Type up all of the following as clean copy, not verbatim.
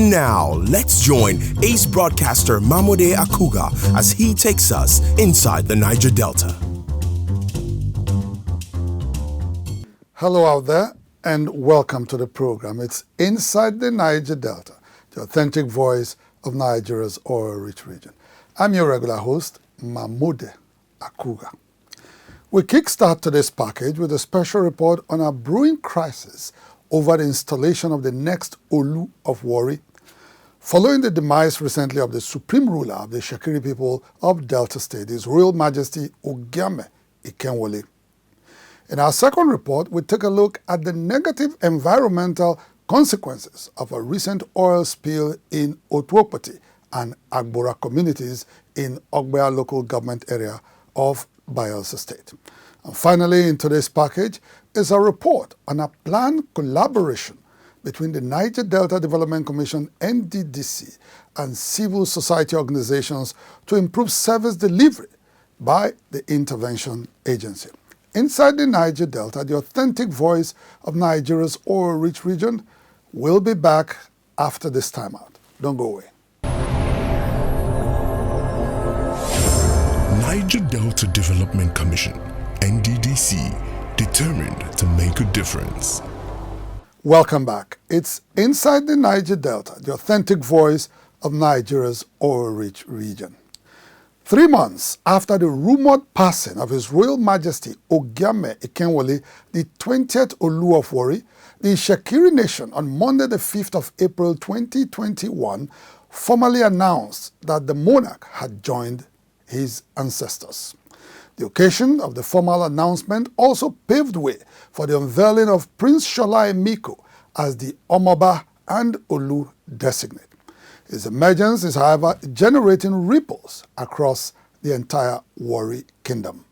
And now, let's join ace broadcaster Mamode Akugha as he takes us inside the Niger Delta. Hello out there and welcome to the program. It's Inside the Niger Delta, the authentic voice of Nigeria's oil-rich region. I'm your regular host, Mamode Akugha. We kickstart today's package with a special report on a brewing crisis over the installation of the next Olau of Warri, following the demise recently of the supreme ruler of the Shekiri people of Delta State, His Royal Majesty OGIAME IKENWOLI'S. In our second report, we take a look at the negative environmental consequences of a recent oil spill in Otuopoti and Agbora communities in Ogba local government area of Bayelsa State. And finally, in today's package is a report on a planned collaboration between the Niger Delta Development Commission NDDC and civil society organizations to improve service delivery by the intervention agency. Inside the Niger Delta, the authentic voice of Nigeria's oil-rich region, will be back after this timeout. Don't go away. Niger Delta Development Commission, NDDC, determined to make a difference. Welcome back. It's Inside the Niger Delta, the authentic voice of Nigeria's oil-rich region. 3 months after the rumored passing of His Royal Majesty OGIAME IKENWOLI'S, the 20th Olau of Warri, the Shekiri nation on Monday the 5th of April 2021 formally announced that the monarch had joined his ancestors. The occasion of the formal announcement also paved way for the unveiling of Prince Shola Emiko as the Omoba and Olau designate. His emergence is, however, generating ripples across the entire Warri kingdom.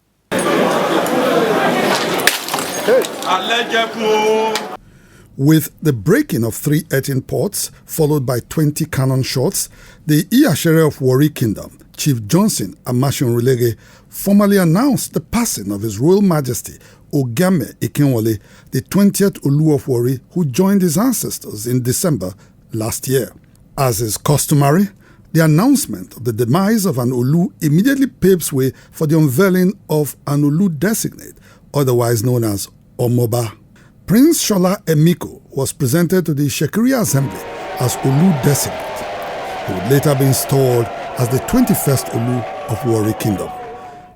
With the breaking of 3 earthen pots, followed by 20 cannon shots, the Iyashere of Warri Kingdom, Chief Johnson Amashionrelege, formally announced the passing of His Royal Majesty OGIAME IKENWOLI'S, the 20th Olau of Warri, who joined his ancestors in December last year. As is customary, the announcement of the demise of an Olau immediately paves way for the unveiling of an Olau designate, otherwise known as Omoba. Prince Shola Emiko was presented to the Shekiri Assembly as Olau designate. He would later be installed as the 21st Olau of Warri Kingdom.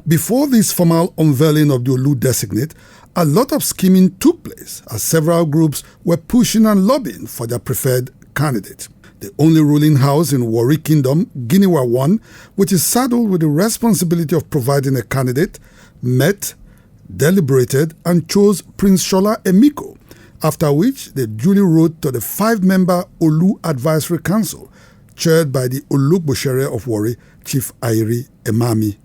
Before this formal unveiling of the Olau designate, a lot of scheming took place as several groups were pushing and lobbying for their preferred candidate. The only ruling house in Warri Kingdom, Guinea 1, which is saddled with the responsibility of providing a candidate, met, deliberated, and chose Prince Shola Emiko, after which they duly wrote to the 5-member Olau Advisory Council, chaired by the Ologboshere of Warri, Chief Ayiri Emami.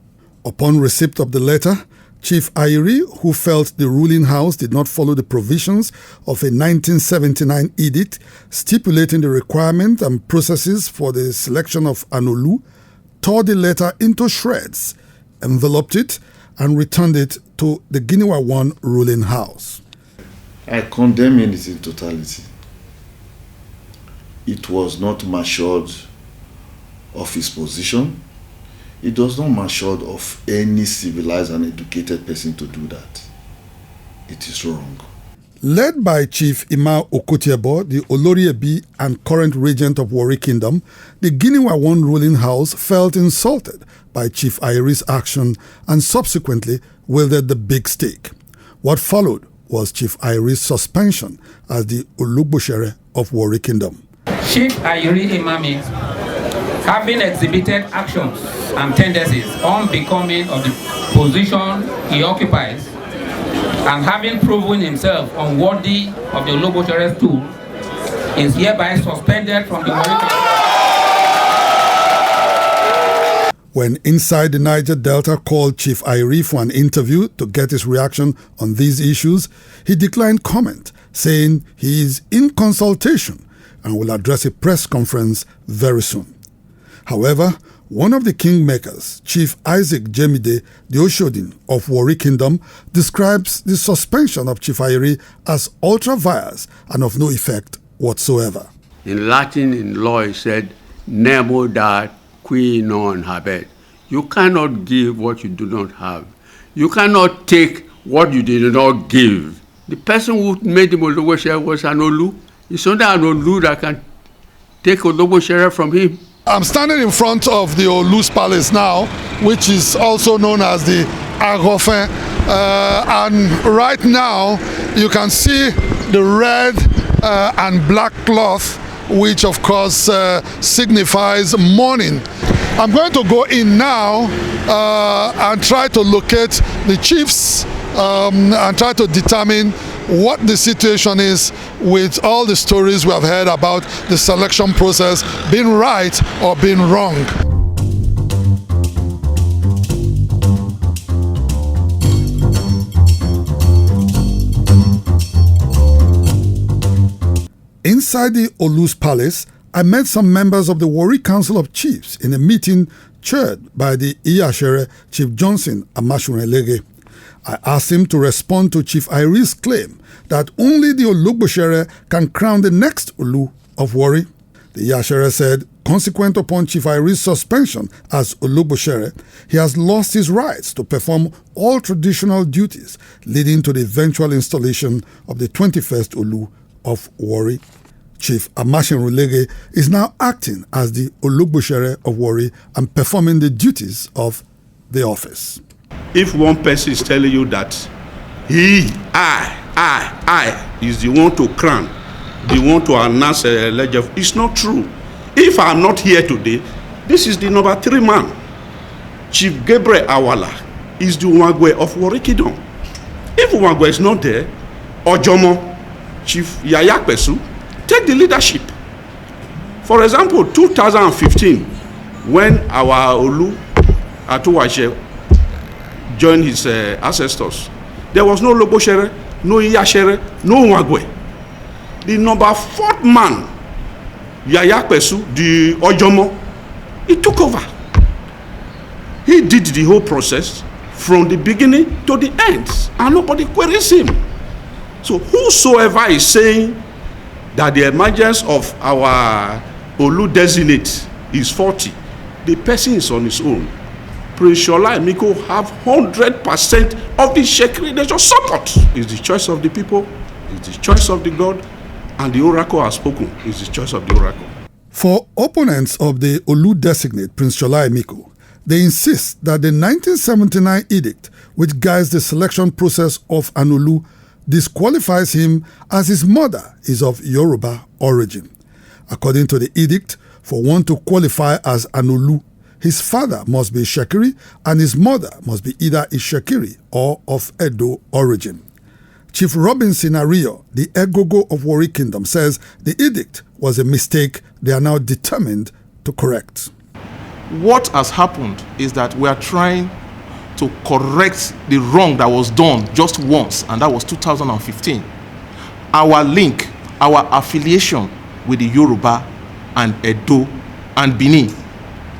Upon receipt of the letter, Chief Ayiri, who felt the ruling house did not follow the provisions of a 1979 edict stipulating the requirement and processes for the selection of an Olau, tore the letter into shreds, enveloped it, and returned it to the Guinea 1 ruling house. I condemn it in totality. It was not matured of his position. It does not mature of any civilized and educated person to do that. It is wrong. Led by Chief Ima Okotiebo, the Olori Ebi and current regent of Warri Kingdom, the Guinea 1 ruling house felt insulted by Chief Ayiri's action and subsequently wielded the big stick. What followed was Chief Ayiri's suspension as the Ologboshere of Warri Kingdom. Chief Ayiri Emami, having exhibited actions and tendencies unbecoming of the position he occupies, and having proven himself unworthy of the Ologboshere stool, is hereby suspended from the Warri Kingdom. When Inside the Niger Delta called Chief Ayiri for an interview to get his reaction on these issues, he declined comment, saying he is in consultation and will address a press conference very soon. However, one of the kingmakers, Chief Isaac Jemide, the Oshodin of Warri Kingdom, describes the suspension of Chief Ayiri as ultra-vires and of no effect whatsoever. In Latin, in law, it said, nemo dat qui non habet. You cannot give what you do not have. You cannot take what you did not give. The person who made the Ologbo share was an Olu. It's only an Olu that can take Ologbo share from him. I'm standing in front of the Olu's Palace now, which is also known as the Agofin. And right now, you can see the red and black cloth, which of course signifies mourning. I'm going to go in now and try to locate the chiefs and try to determine what the situation is with all the stories we have heard about the selection process being right or being wrong. Inside the Olu's Palace, I met some members of the Warri Council of Chiefs in a meeting chaired by the Iyashere Chief Johnson Amashunrelege. I asked him to respond to Chief Iri's claim that only the Ologboshere can crown the next Olu of Warri. The Iyashere said, consequent upon Chief Iri's suspension as Ologboshere, he has lost his rights to perform all traditional duties, leading to the eventual installation of the 21st Olu of Warri. Chief Amashunrelege is now acting as the Ologboshere of Warri and performing the duties of the office. If one person is telling you that I is the one to crown, the one to announce a ledger, it's not true. If I'm not here today, this is the number 3 man. Chief Gabriel Awala is the Nwagwe of Warri Kingdom. If Nwagwe is not there, Ojomo, Chief Yaya Pesu, take the leadership. For example, 2015, when our Olu Atuwaje joined his ancestors, there was no Ologboshere, no Iyashere, no Nwagwe. The number 4th man, Yaya Pesu, the Ojomo, he took over. He did the whole process from the beginning to the end, and nobody queries him. So whosoever is saying that the emergence of our Olu designate is 40, the person is on his own. Prince Shola Emiko have 100% of the Shekiri Nation support. It's the choice of the people, it's the choice of the God, and the oracle has spoken. It's the choice of the oracle. For opponents of the Olu designate, Prince Shola Emiko, they insist that the 1979 edict, which guides the selection process of an Olu, disqualifies him as his mother is of Yoruba origin. According to the edict, for one to qualify as an Olu, his father must be Shekiri and his mother must be either a Shekiri or of Edo origin. Chief Robinson Ario, the Egogo of Warri Kingdom, says the edict was a mistake they are now determined to correct. What has happened is that we are trying to correct the wrong that was done just once, and that was 2015. Our link, our affiliation with the Yoruba and Edo and Benin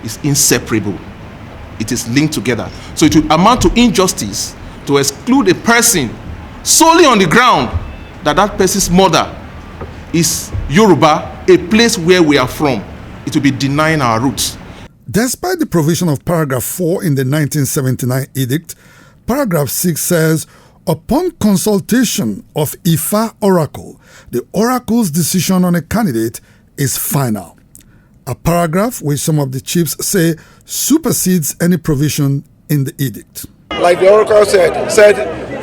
is inseparable. It is linked together. So it will amount to injustice to exclude a person solely on the ground that that person's mother is Yoruba, a place where we are from. It will be denying our roots. Despite the provision of paragraph 4 in the 1979 edict, paragraph 6 says, upon consultation of Ifa Oracle, the oracle's decision on a candidate is final. A paragraph which some of the chiefs say supersedes any provision in the edict. Like the oracle said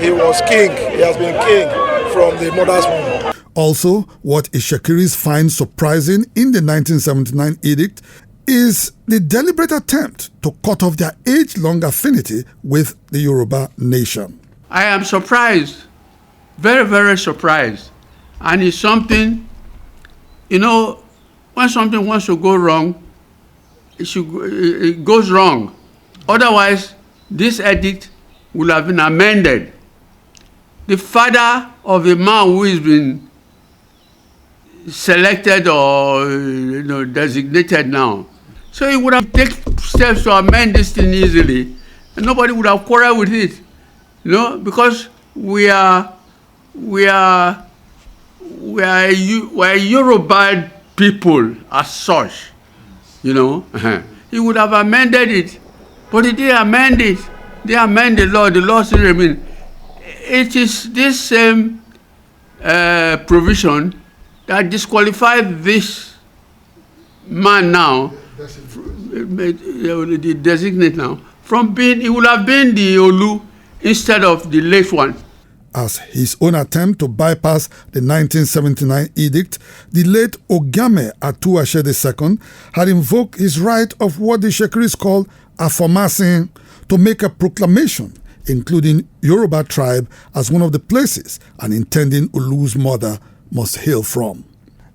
he was king, he has been king from the mother's womb. Also, what Ishakiris find surprising in the 1979 edict is the deliberate attempt to cut off their age-long affinity with the Yoruba nation. I am surprised, very, very surprised. And it's something, when something wants to go wrong, it goes wrong. Otherwise, this edict would have been amended. The father of a man who has been selected or designated now, so he would have taken steps to amend this thing easily, and nobody would have quarreled with it, because we are Yoruba people as such, you know, he would have amended it. But he didn't amend it. They amend the law. The law still remains. It is this same provision that disqualified this man now, the designate now, from being, he would have been the Olu instead of the late one. As his own attempt to bypass the 1979 edict, the late OGIAME Atuashe II had invoked his right of what the Shekiris call affirmation to make a proclamation, including Yoruba tribe as one of the places an intending Olu's mother must hail from.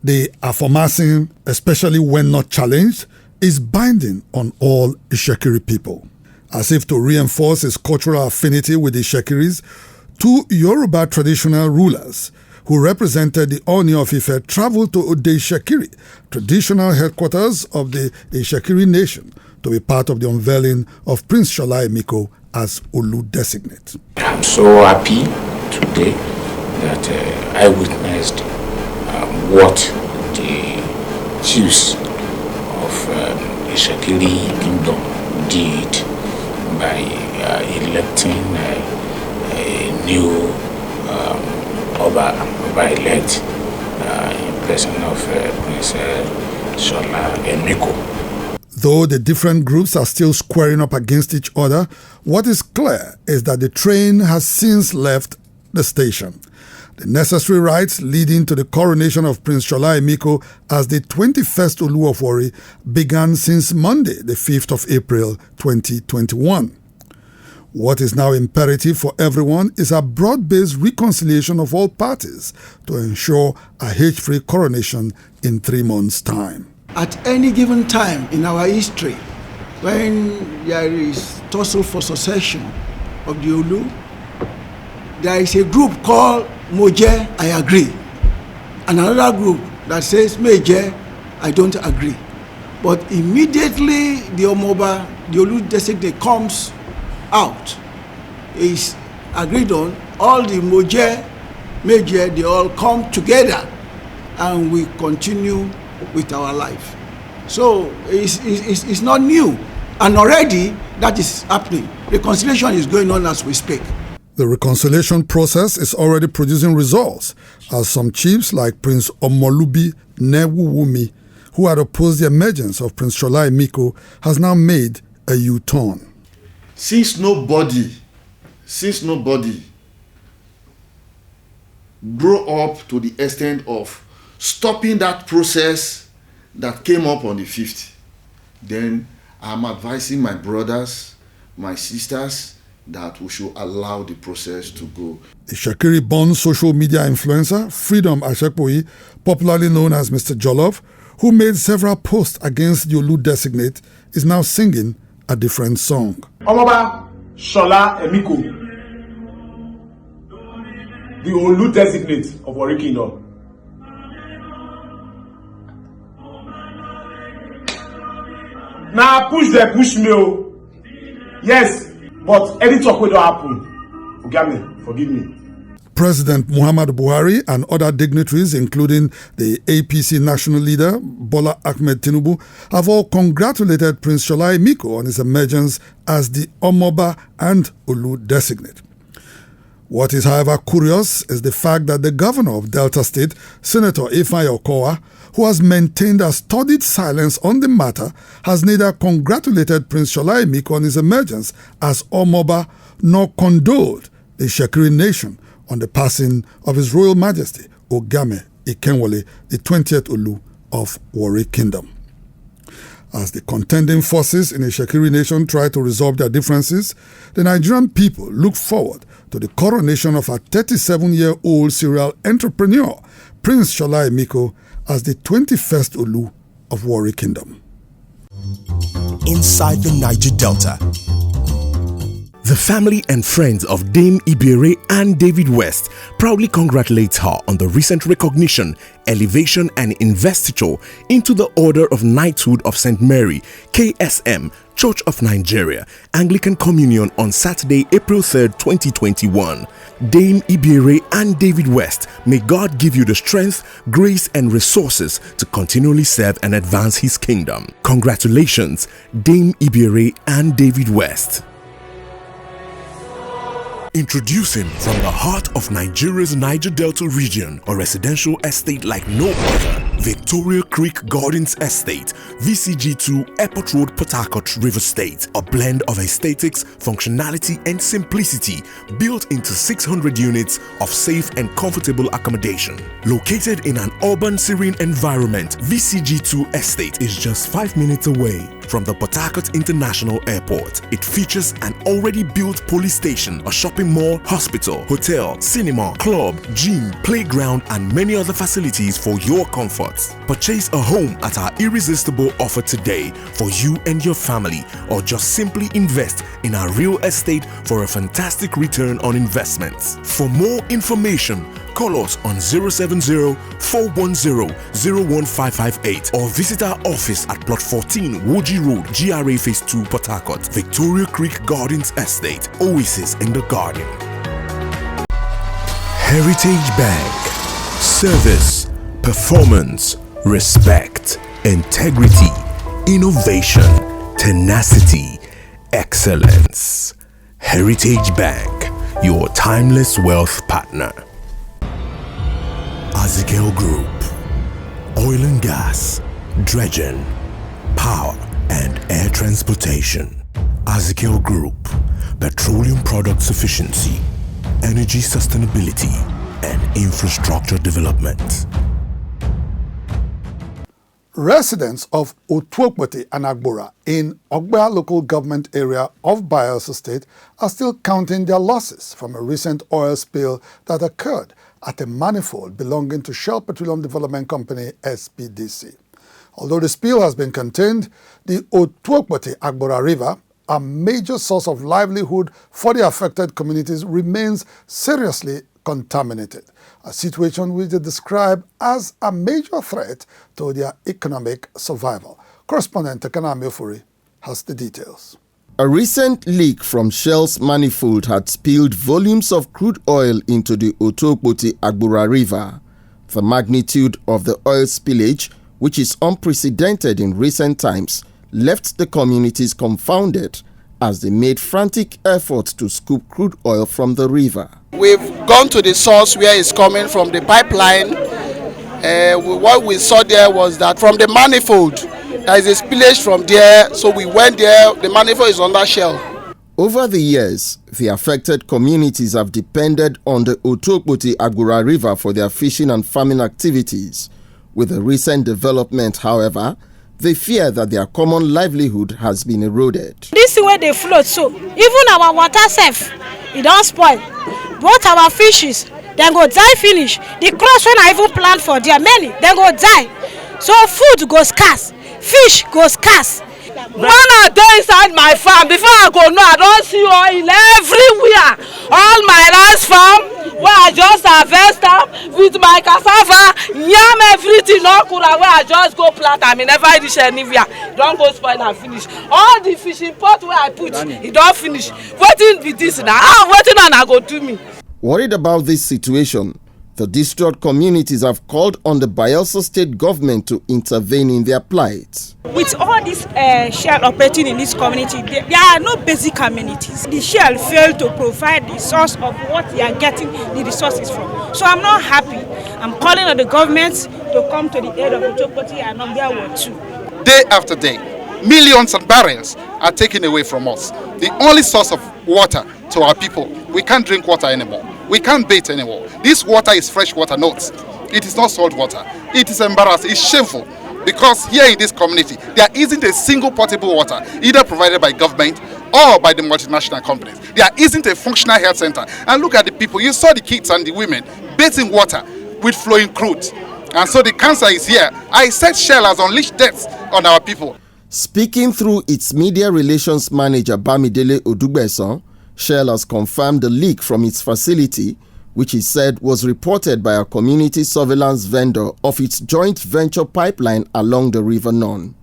The affirmation, especially when not challenged, is binding on all Ishekiri people. As if to reinforce his cultural affinity with the Ishekiris, two Yoruba traditional rulers who represented the Oni of Ife traveled to Ode Ishekiri, traditional headquarters of the Ishekiri nation, to be part of the unveiling of Prince Shola Emiko as Olu designate. I'm so happy today that I witnessed what the chiefs of Ishekiri Kingdom did by electing a new Oba-elect in person of Prince Shola Emiko. Though the different groups are still squaring up against each other, what is clear is that the train has since left the station. The necessary rites leading to the coronation of Prince Shola Emiko as the 21st Olau of Warri began since Monday, the 5th of April 2021. What is now imperative for everyone is a broad-based reconciliation of all parties to ensure a hitch-free coronation in 3 months' time. At any given time in our history, when there is tussle for succession of the Olu, there is a group called Moje, I agree, and another group that says Meje, I don't agree. But immediately the Omoba, the Olu designate comes out, is agreed on, all the Moje, Meje, they all come together and we continue with our life. So it's not new, and already that is happening. Reconciliation is going on as we speak. The reconciliation process is already producing results, as some chiefs like Prince Omolubi Newuwumi, who had opposed the emergence of Prince Shola Emiko, has now made a U-turn. Since nobody grew up to the extent of stopping that process that came up on the 5th, then I'm advising my brothers, my sisters, that we should allow the process to go. The Shekiri-born social media influencer, Freedom Ashekpoyi, popularly known as Mr. Jollof, who made several posts against the Olu designate, is now singing a different song. Omoba Shola Emiko, the Olu designate of Warri Kingdom. Now push me. Yes. But any talk will not happen. Forgive me. President Muhammadu Buhari and other dignitaries, including the APC national leader, Bola Ahmed Tinubu, have all congratulated Prince Shola Emiko on his emergence as the Omoba and Olu designate. What is, however, curious is the fact that the governor of Delta State, Senator Ifeanyi Okowa, who has maintained a studied silence on the matter, has neither congratulated Prince Shola Emiko on his emergence as Omoba nor condoled the Shekiri nation on the passing of His Royal Majesty OGIAME IKENWOLI'S, the 20th Olu of Warri Kingdom. As the contending forces in the Shekiri nation try to resolve their differences, the Nigerian people look forward to the coronation of a 37-year-old serial entrepreneur, Prince Shola Emiko, as the 21st Olu of Warri Kingdom. Inside the Niger Delta. The family and friends of Dame Ibere and David West proudly congratulate her on the recent recognition, elevation and investiture into the Order of Knighthood of St. Mary, KSM Church of Nigeria, Anglican Communion on Saturday, April 3rd, 2021. Dame Ibere and David West, may God give you the strength, grace and resources to continually serve and advance His kingdom. Congratulations, Dame Ibere and David West. Introducing from the heart of Nigeria's Niger Delta region, a residential estate like no other, Victoria Creek Gardens Estate, VCG2 Airport Road, Port Harcourt, River State. A blend of aesthetics, functionality and simplicity, built into 600 units of safe and comfortable accommodation. Located in an urban serene environment, VCG2 Estate is just 5 minutes away from the Port Harcourt International Airport. It features an already built police station, a shopping mall, hospital, hotel, cinema, club, gym, playground and many other facilities for your comfort. Purchase a home at our irresistible offer today for you and your family, or just simply invest in our real estate for a fantastic return on investments. For more information, call us on 070-410-01558 or visit our office at Plot 14 Woji Road, GRA Phase 2, Port Harcourt. Victoria Creek Gardens Estate, oasis in the garden. Heritage Bank. Service, performance, respect, integrity, innovation, tenacity, excellence. Heritage Bank, your timeless wealth partner. Azikel Group, oil and gas, dredging, power and air transportation. Azikel Group, petroleum product sufficiency, energy sustainability and infrastructure development. Residents of Otuokbote and Agbora in Ogba local government area of Bayelsa State are still counting their losses from a recent oil spill that occurred at a manifold belonging to Shell Petroleum Development Company, SPDC. Although the spill has been contained, the Otuokbote Agbora River, a major source of livelihood for the affected communities, remains seriously contaminated, a situation which they describe as a major threat to their economic survival. Correspondent Tekana Miofuri has the details. A recent leak from Shell's manifold had spilled volumes of crude oil into the Otuokbote Agbora River. The magnitude of the oil spillage, which is unprecedented in recent times, left the communities confounded as they made frantic efforts to scoop crude oil from the river. We've gone to the source where it's coming from, the pipeline. What we saw there was that from the manifold, there is a spillage from there, so we went there. The manifold is under Shell. Over the years, the affected communities have depended on the Otuokbote Agbora River for their fishing and farming activities. With the recent development, however, they fear that their common livelihood has been eroded. This is where they float, so even our water safe, it don't spoil. Both our fishes, then go die finish. The crops when I even plant for there, many, then go die. So food goes scarce, fish goes scarce. When I go inside my farm, before I go, no, I don't see oil everywhere. All my rice farm, where I just harvest them with my cassava, yam, everything, no kura, where I just go plant, I never reach anywhere. Don't go spoil and finish. All the fishing pot where I put, it don't finish. Waiting be this now. Waiting on I go to me. Worried about this situation, the distraught communities have called on the Bayelsa state government to intervene in their plight. With all this Shell operating in this community, there are no basic amenities. The Shell failed to provide the source of what they are getting the resources from. So I'm not happy. I'm calling on the government to come to the aid of Otuokbote and Ogba Ward 2. Day after day, millions of barrels are taken away from us. The only source of water to our people, we can't drink water anymore. We can't bathe anymore. This water is fresh water, not. It is not salt water. It is embarrassing. It's shameful. Because here in this community, there isn't a single potable water, either provided by government or by the multinational companies. There isn't a functional health center. And look at the people. You saw the kids and the women bathing water with flowing crude. And so the cancer is here. I said Shell has unleashed deaths on our people. Speaking through its media relations manager, Bamidele Odugbeson, Shell has confirmed the leak from its facility, which he said was reported by a community surveillance vendor of its joint venture pipeline along the River Non.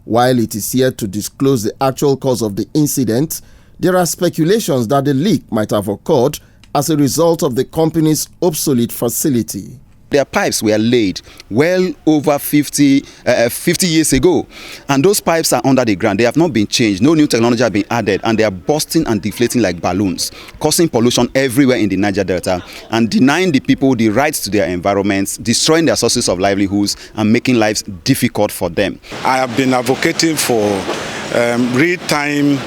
While it is yet to disclose the actual cause of the incident, there are speculations that the leak might have occurred as a result of the company's obsolete facility. Their pipes were laid well over 50 years ago, and those pipes are under the ground. They have not been changed. No new technology has been added, and they are bursting and deflating like balloons, causing pollution everywhere in the Niger Delta and denying the people the rights to their environments, destroying their sources of livelihoods, and making lives difficult for them. I have been advocating for real-time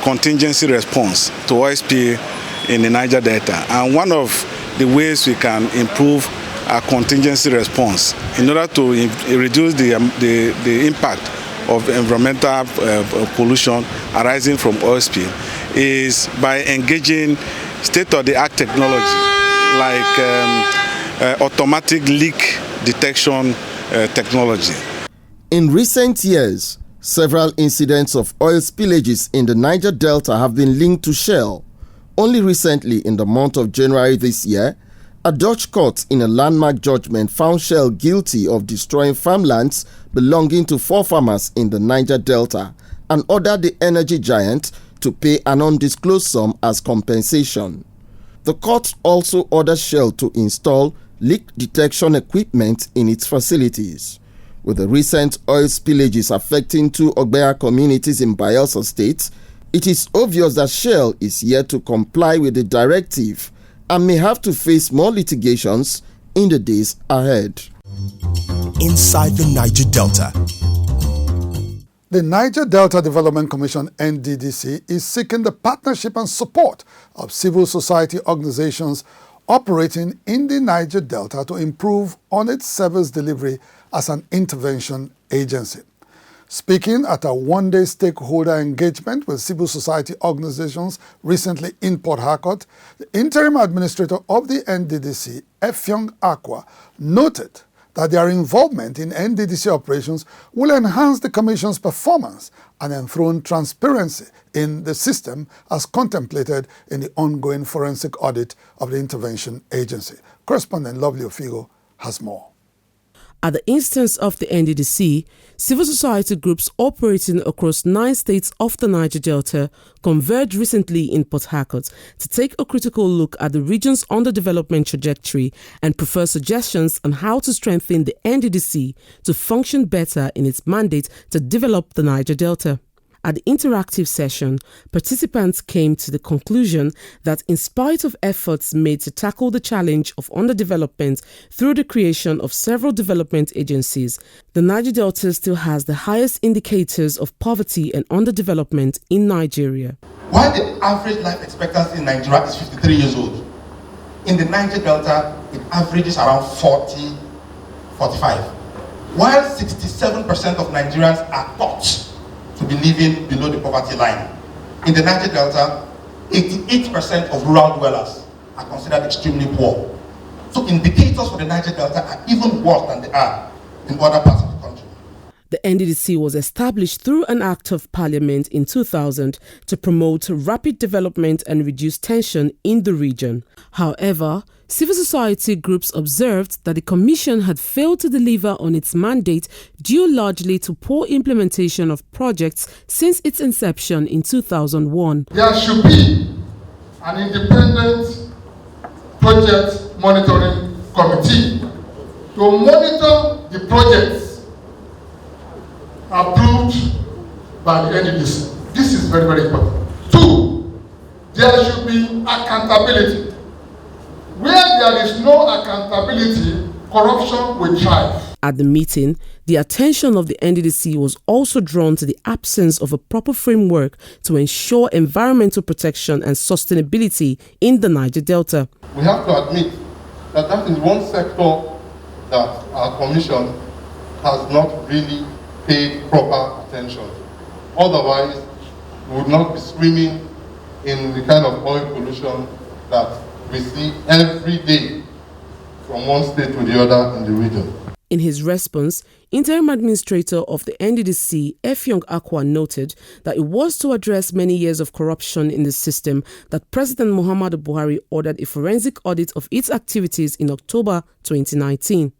contingency response to oil spill in the Niger Delta, and one of the ways we can improve our contingency response in order to reduce the impact of environmental pollution arising from oil spill is by engaging state-of-the-art technology like automatic leak detection technology. In recent years, several incidents of oil spillages in the Niger Delta have been linked to Shell. Only recently, in the month of January this year, a Dutch court in a landmark judgment found Shell guilty of destroying farmlands belonging to 4 farmers in the Niger Delta and ordered the energy giant to pay an undisclosed sum as compensation. The court also ordered Shell to install leak detection equipment in its facilities. With the recent oil spillages affecting 2 Ogbea communities in Bayelsa State, it is obvious that Shell is yet to comply with the directive and may have to face more litigations in the days ahead. Inside the Niger Delta. The Niger Delta Development Commission, NDDC, is seeking the partnership and support of civil society organizations operating in the Niger Delta to improve on its service delivery as an intervention agency. Speaking at a one-day stakeholder engagement with civil society organizations recently in Port Harcourt, the interim administrator of the NDDC, Akugha, noted that their involvement in NDDC operations will enhance the Commission's performance and enthrone transparency in the system as contemplated in the ongoing forensic audit of the intervention agency. Correspondent Lovely Ofigo has more. At the instance of the NDDC, civil society groups operating across 9 states of the Niger Delta converged recently in Port Harcourt to take a critical look at the region's underdevelopment trajectory and prefer suggestions on how to strengthen the NDDC to function better in its mandate to develop the Niger Delta. At the interactive session, participants came to the conclusion that in spite of efforts made to tackle the challenge of underdevelopment through the creation of several development agencies, the Niger Delta still has the highest indicators of poverty and underdevelopment in Nigeria. While the average life expectancy in Nigeria is 53 years old, in the Niger Delta it averages around 40, 45. While 67% of Nigerians are thought to be living below the poverty line. In the Niger Delta, 88% of rural dwellers are considered extremely poor. So indicators for the Niger Delta are even worse than they are in other parts of the country. The NDDC was established through an Act of Parliament in 2000 to promote rapid development and reduce tension in the region. However, civil society groups observed that the Commission had failed to deliver on its mandate due largely to poor implementation of projects since its inception in 2001. There should be an independent project monitoring committee to monitor the projects approved by the NDDC. This is very, very important. 2, there should be accountability. Where there is no accountability, corruption will thrive. At the meeting, the attention of the NDDC was also drawn to the absence of a proper framework to ensure environmental protection and sustainability in the Niger Delta. We have to admit that that is one sector that our Commission has not really paid proper attention. Otherwise, we would not be swimming in the kind of oil pollution that we see every day from one state to the other in the region. In his response, Interim Administrator of the NDDC, Akugha, noted that it was to address many years of corruption in the system that President Muhammadu Buhari ordered a forensic audit of its activities in October 2019.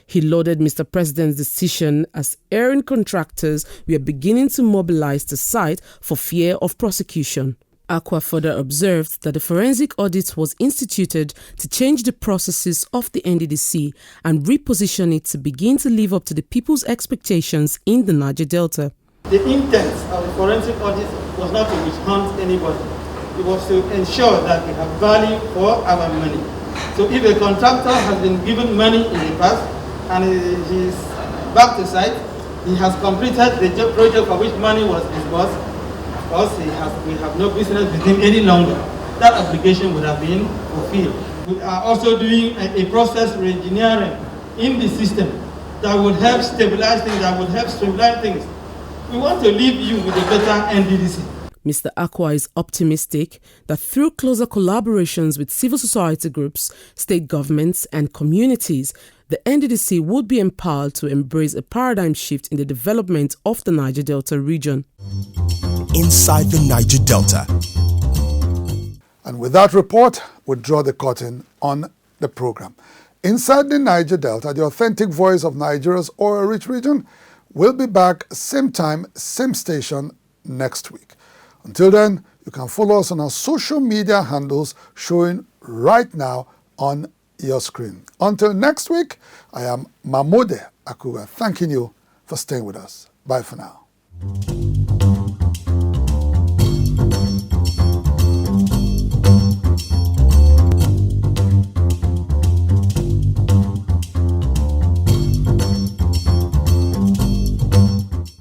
He lauded Mr. President's decision as erring contractors were beginning to mobilize the site for fear of prosecution. Akugha further observed that the forensic audit was instituted to change the processes of the NDDC and reposition it to begin to live up to the people's expectations in the Niger Delta. The intent of the forensic audit was not to withhold anybody. It was to ensure that we have value for our money. So if a contractor has been given money in the past and he is back to site, he has completed the project for which money was disbursed, of course we have no business with him any longer. That obligation would have been fulfilled. We are also doing a process re-engineering in the system that would help stabilize things, that would help streamline things. We want to leave you with a better NDDC. Mr. Akugha is optimistic that through closer collaborations with civil society groups, state governments and communities, the NDDC would be empowered to embrace a paradigm shift in the development of the Niger Delta region. Inside the Niger Delta. And with that report, we draw the curtain on the program. Inside the Niger Delta, the authentic voice of Nigeria's oil-rich region, will be back same time, same station next week. Until then, you can follow us on our social media handles showing right now on your screen. Until next week, I am Mamode Akugha, thanking you for staying with us. Bye for now.